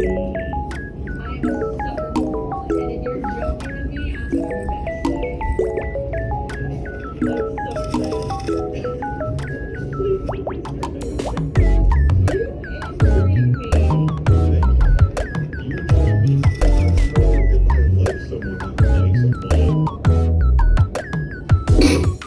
I'm a sucker for drama, and if you're joking with me, I'm going backstage. I'm so sad. You injured me. You're telling me I don't know if I love someone that likes a mug.